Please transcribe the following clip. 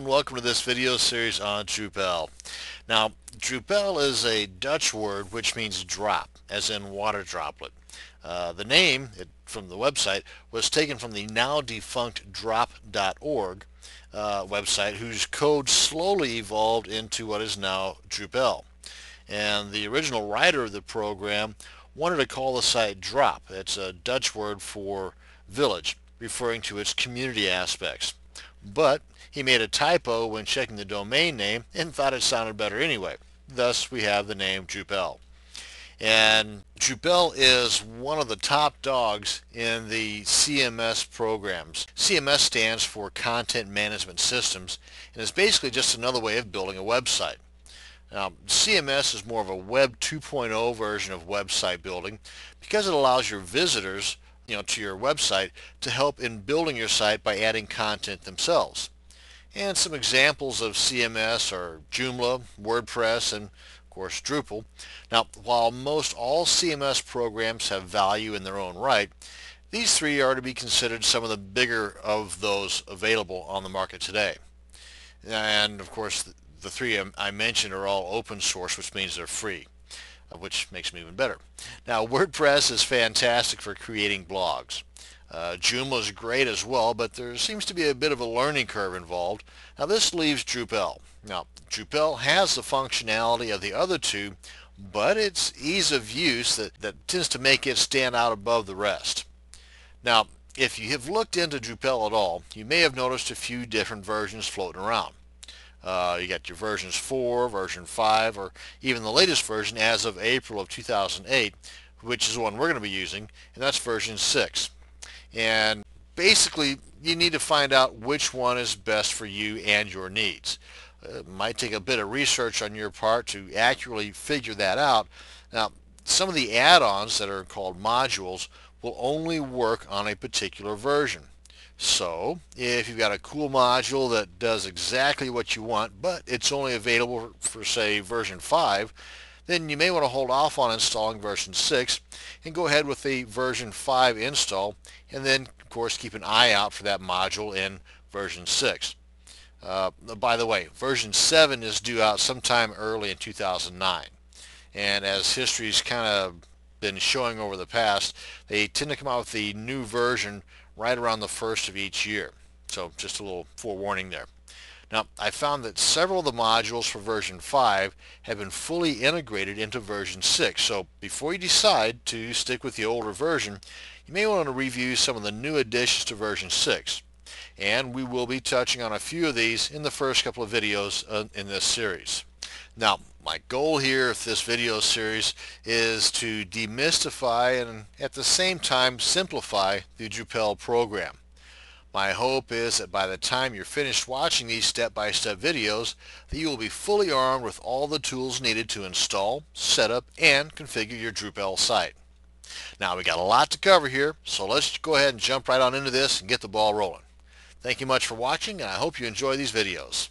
and welcome to this video series on Drupal. Now, Drupal is a Dutch word which means drop, as in water droplet. The name from the website was taken from the now defunct drop.org website, whose code slowly evolved into what is now Drupal. And the original writer of the program wanted to call the site Drop. It's a Dutch word for village, referring to its community aspects. But he made a typo when checking the domain name and thought it sounded better anyway. Thus we have the name Drupal. And Drupal is one of the top dogs in the CMS programs. CMS stands for Content Management Systems and is basically just another way of building a website. Now, CMS is more of a Web 2.0 version of website building because it allows your visitors to your website to help in building your site by adding content themselves. And some examples of CMS are Joomla, WordPress, and of course Drupal. Now, while most all CMS programs have value in their own right, these three are to be considered some of the bigger of those available on the market today. And of course, the three I mentioned are all open source, which means they're free, which makes them even better. Now, WordPress is fantastic for creating blogs. Joomla is great as well, but there seems to be a bit of a learning curve involved. Now, this leaves Drupal. Now, Drupal has the functionality of the other two, but its ease of use that tends to make it stand out above the rest. Now, if you have looked into Drupal at all, you may have noticed a few different versions floating around. You got your versions 4, version 5, or even the latest version as of April of 2008, which is the one we're going to be using, and that's version 6. And basically, you need to find out which one is best for you and your needs. It might take a bit of research on your part to accurately figure that out. Now, some of the add-ons that are called modules will only work on a particular version. So if you've got a cool module that does exactly what you want, but it's only available for, say, version 5, then you may want to hold off on installing version 6 and go ahead with the version 5 install, and then of course keep an eye out for that module in version 6. By the way, version 7 is due out sometime early in 2009, and as history's kind of been showing over the past, they tend to come out with the new version right around the first of each year. So just a little forewarning there. Now, I found that several of the modules for version 5 have been fully integrated into version 6. So before you decide to stick with the older version, you may want to review some of the new additions to version 6. And we will be touching on a few of these in the first couple of videos in this series. Now, my goal here with this video series is to demystify and at the same time simplify the Drupal program. My hope is that by the time you're finished watching these step-by-step videos, that you will be fully armed with all the tools needed to install, set up, and configure your Drupal site. Now, we got a lot to cover here, so let's go ahead and jump right on into this and get the ball rolling. Thank you much for watching, and I hope you enjoy these videos.